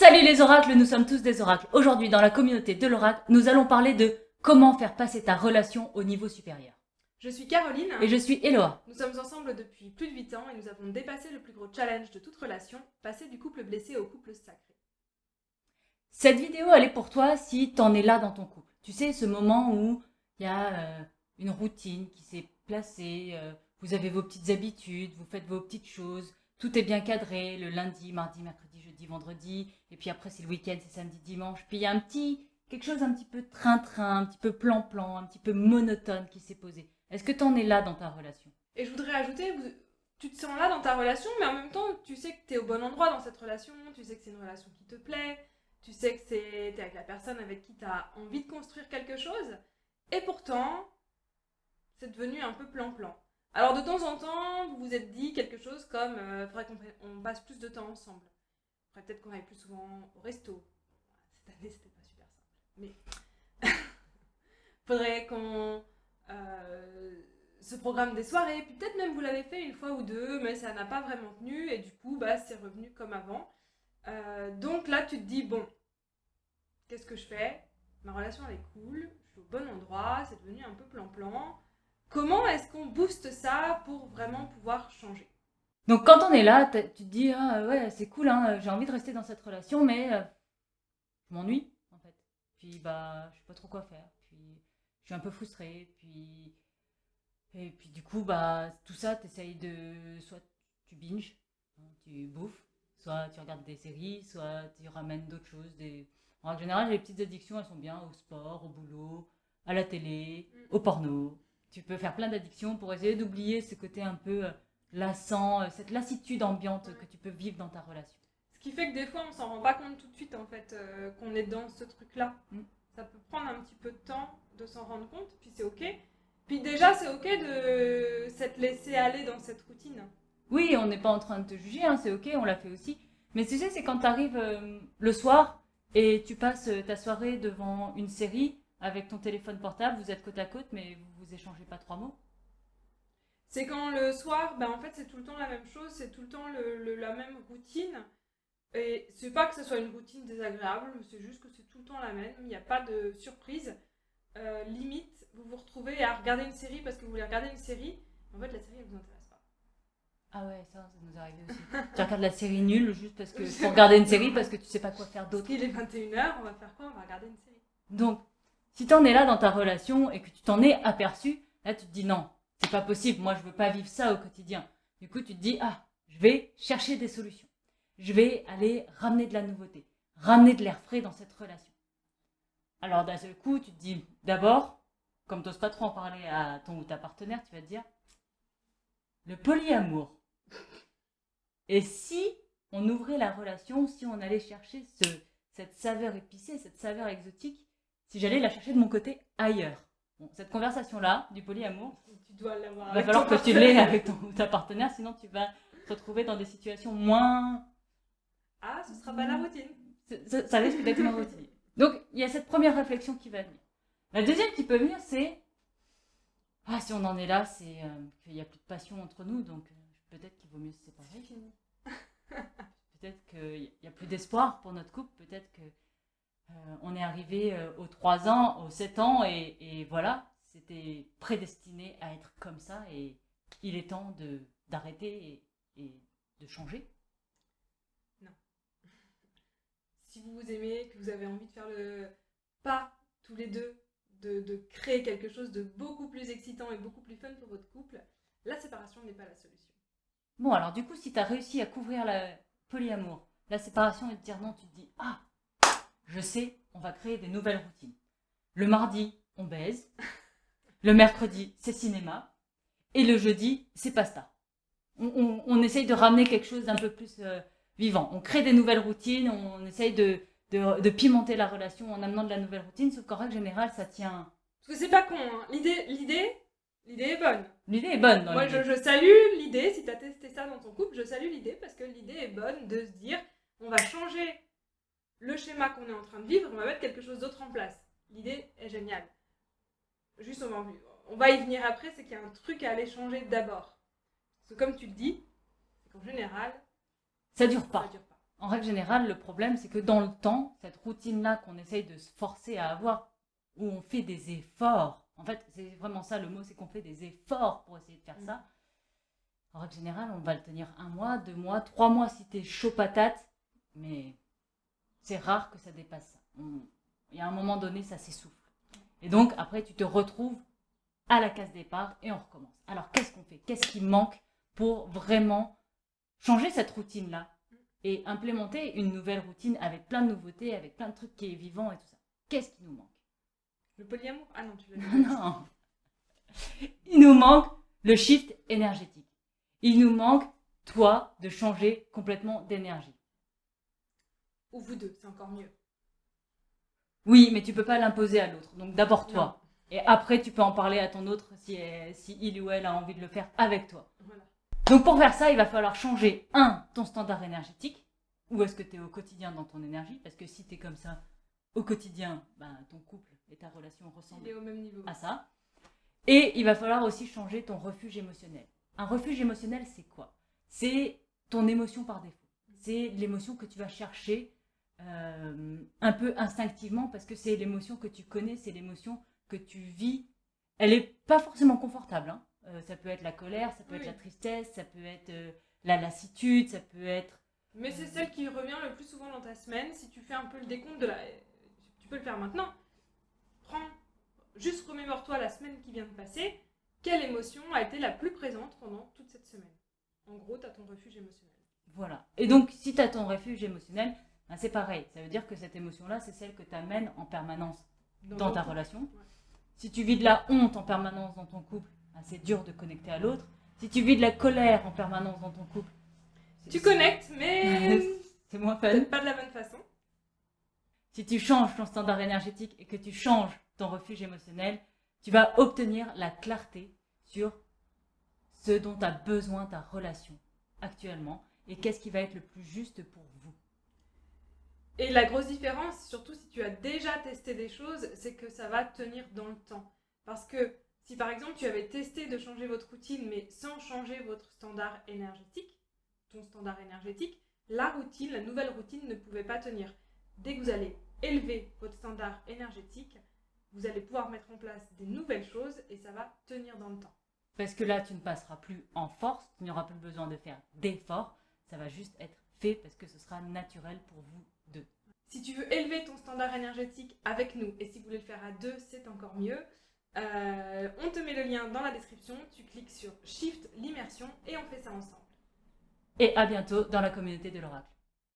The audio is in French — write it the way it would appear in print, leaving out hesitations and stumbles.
Salut les oracles, nous sommes tous des oracles. Aujourd'hui, dans la communauté de l'oracle, nous allons parler de comment faire passer ta relation au niveau supérieur. Je suis Caroline. Et je suis Eloa. Nous sommes ensemble depuis plus de 8 ans et nous avons dépassé le plus gros challenge de toute relation, passer du couple blessé au couple sacré. Cette vidéo, elle est pour toi si t'en es là dans ton couple. Tu sais, ce moment où il y a une routine qui s'est placée, vous avez vos petites habitudes, vous faites vos petites choses, tout est bien cadré, le lundi, mardi, mercredi, jeudi, vendredi, et puis après c'est le week-end, c'est samedi, dimanche, puis il y a quelque chose un petit peu train-train, un petit peu plan-plan, un petit peu monotone qui s'est posé. Est-ce que t'en es là dans ta relation? Et je voudrais ajouter, tu te sens là dans ta relation, mais en même temps, tu sais que tu es au bon endroit dans cette relation, tu sais que c'est une relation qui te plaît, tu sais que t'es avec la personne avec qui tu as envie de construire quelque chose, et pourtant, c'est devenu un peu plan-plan. Alors de temps en temps, vous vous êtes dit quelque chose comme faudrait qu'on passe plus de temps ensemble. Faudrait peut-être qu'on aille plus souvent au resto. Cette année, c'était pas super simple. Mais faudrait qu'on se programme des soirées. Puis peut-être même vous l'avez fait une fois ou deux, mais ça n'a pas vraiment tenu. Et du coup, c'est revenu comme avant. Donc là, tu te dis, bon, qu'est-ce que je fais? Ma relation, elle est cool. Je suis au bon endroit. C'est devenu un peu plan-plan. Comment est-ce qu'on booste ça pour vraiment pouvoir changer? Donc quand on est là, tu te dis, ah ouais, c'est cool, hein, j'ai envie de rester dans cette relation, mais je m'ennuie, en fait. Puis je sais pas trop quoi faire. Puis je suis un peu frustrée. Et puis du coup, tout ça, t'essayes de... Soit tu binges, hein, tu bouffes, soit tu regardes des séries, soit tu ramènes d'autres choses. En général, les petites addictions, elles sont bien au sport, au boulot, à la télé, au porno. Tu peux faire plein d'addictions pour essayer d'oublier ce côté un peu lassant, cette lassitude ambiante que tu peux vivre dans ta relation. Ce qui fait que des fois, on s'en rend pas compte tout de suite, en fait, qu'on est dans ce truc-là. Ça peut prendre un petit peu de temps de s'en rendre compte, puis c'est ok. Puis déjà, c'est ok de s'être laissé aller dans cette routine. Oui, on n'est pas en train de te juger, hein, c'est ok, on l'a fait aussi. Mais tu sais, c'est quand tu arrives le soir et tu passes ta soirée devant une série avec ton téléphone portable, vous êtes côte à côte, mais vous échangez pas trois mots. C'est quand le soir, en fait, c'est tout le temps la même chose, c'est tout le temps la même routine. Et c'est pas que ce soit une routine désagréable, c'est juste que c'est tout le temps la même, il n'y a pas de surprise. Limite, vous vous retrouvez à regarder une série parce que vous voulez regarder une série, en fait, la série, elle vous intéresse pas. Ah ouais, ça nous est arrivé aussi. Tu regardes la série nulle juste parce que pour regarder une série parce que tu sais pas quoi faire d'autre. Il est 21h, on va faire quoi? On va regarder une série. Donc, si t'en es là dans ta relation et que tu t'en es aperçu, là tu te dis non, c'est pas possible, moi je veux pas vivre ça au quotidien. Du coup, tu te dis, ah, je vais chercher des solutions. Je vais aller ramener de la nouveauté, ramener de l'air frais dans cette relation. Alors d'un seul coup, tu te dis, d'abord, comme t'oses pas trop en parler à ton ou ta partenaire, tu vas te dire, le polyamour. Et si on ouvrait la relation, si on allait chercher cette saveur épicée, cette saveur exotique, si j'allais la chercher de mon côté ailleurs. Bon, cette conversation-là, du polyamour, tu dois l'avoir. Il va falloir que tu l'aies avec ton ou ta partenaire, sinon tu vas te retrouver dans des situations moins... Ah, ce sera pas la routine. Ça risque d'être moins routine. Donc, il y a cette première réflexion qui va venir. La deuxième qui peut venir, c'est... Ah, si on en est là, c'est qu'il n'y a plus de passion entre nous, donc peut-être qu'il vaut mieux se séparer. C'est fini. Peut-être qu'il n'y a plus d'espoir pour notre couple, peut-être que on est arrivé aux 3 ans, aux 7 ans, et voilà, c'était prédestiné à être comme ça, et il est temps d'arrêter et de changer. Non. Si vous vous aimez, que vous avez envie de faire le pas tous les deux, de créer quelque chose de beaucoup plus excitant et beaucoup plus fun pour votre couple, la séparation n'est pas la solution. Bon, alors du coup, si tu as réussi à couvrir le polyamour, la séparation et te dire non, tu te dis, ah, je sais, on va créer des nouvelles routines. Le mardi, on baise. Le mercredi, c'est cinéma. Et le jeudi, c'est pasta. On essaye de ramener quelque chose d'un peu plus vivant. On crée des nouvelles routines, on essaye de pimenter la relation en amenant de la nouvelle routine, sauf qu'en règle générale, ça tient... Parce que c'est pas con, hein. L'idée est bonne. L'idée est bonne. Moi, je salue l'idée, si tu as testé ça dans ton couple, je salue l'idée parce que l'idée est bonne de se dire, on va changer le schéma qu'on est en train de vivre, on va mettre quelque chose d'autre en place. L'idée est géniale. Juste, on va y venir après, c'est qu'il y a un truc à aller changer d'abord. Parce que comme tu le dis, c'est qu'en général, ça dure pas. En règle générale, le problème, c'est que dans le temps, cette routine-là qu'on essaye de se forcer à avoir, où on fait des efforts, en fait, c'est vraiment ça le mot, c'est qu'on fait des efforts pour essayer de faire ça. En règle générale, on va le tenir 1 mois, 2 mois, 3 mois si t'es chaud patate, mais c'est rare que ça dépasse ça. Il y a un moment donné, ça s'essouffle. Et donc, après, tu te retrouves à la case départ et on recommence. Alors, qu'est-ce qu'on fait? Qu'est-ce qui manque pour vraiment changer cette routine-là et implémenter une nouvelle routine avec plein de nouveautés, avec plein de trucs qui est vivant et tout ça? Qu'est-ce qui nous manque? Le polyamour? Ah non, tu l'as dit. Non. Il nous manque le shift énergétique. Il nous manque, toi, de changer complètement d'énergie. Ou vous deux, c'est encore mieux. Oui, mais tu peux pas l'imposer à l'autre. Donc d'abord toi. Non. Et après, tu peux en parler à ton autre si il ou elle a envie de le faire avec toi. Voilà. Donc pour faire ça, il va falloir changer, ton standard énergétique. Où est-ce que tu es au quotidien dans ton énergie? Parce que si tu es comme ça au quotidien, ton couple et ta relation ressemblent Il est au même niveau. à ça. Et il va falloir aussi changer ton refuge émotionnel. Un refuge émotionnel, c'est quoi? C'est ton émotion par défaut. C'est l'émotion que tu vas chercher un peu instinctivement parce que c'est l'émotion que tu connais, c'est l'émotion que tu vis. Elle n'est pas forcément confortable. Hein. Ça peut être la colère, ça peut être la tristesse, ça peut être la lassitude, ça peut être... Mais c'est celle qui revient le plus souvent dans ta semaine. Si tu fais un peu le décompte de la... Tu peux le faire maintenant. Juste remémore-toi la semaine qui vient de passer. Quelle émotion a été la plus présente pendant toute cette semaine? En gros, tu as ton refuge émotionnel. Voilà. Et donc, si tu as ton refuge émotionnel, c'est pareil. Ça veut dire que cette émotion-là, c'est celle que tu amènes en permanence dans ta relation. Ouais. Si tu vis de la honte en permanence dans ton couple, c'est dur de connecter à l'autre. Si tu vis de la colère en permanence dans ton couple, tu connectes, mais c'est moins fun. Peut-être pas de la bonne façon. Si tu changes ton standard énergétique et que tu changes ton refuge émotionnel, tu vas obtenir la clarté sur ce dont a besoin ta relation actuellement et qu'est-ce qui va être le plus juste pour vous. Et la grosse différence, surtout si tu as déjà testé des choses, c'est que ça va tenir dans le temps. Parce que si par exemple tu avais testé de changer votre routine mais sans changer votre standard énergétique, ton standard énergétique, la routine, la nouvelle routine ne pouvait pas tenir. Dès que vous allez élever votre standard énergétique, vous allez pouvoir mettre en place des nouvelles choses et ça va tenir dans le temps. Parce que là, tu ne passeras plus en force, tu n'auras plus besoin de faire d'efforts, ça va juste être fait parce que ce sera naturel pour vous deux. Si tu veux élever ton standard énergétique avec nous et si vous voulez le faire à deux, c'est encore mieux. On te met le lien dans la description, tu cliques sur Shift l'immersion et on fait ça ensemble. Et à bientôt dans la communauté de l'Oracle.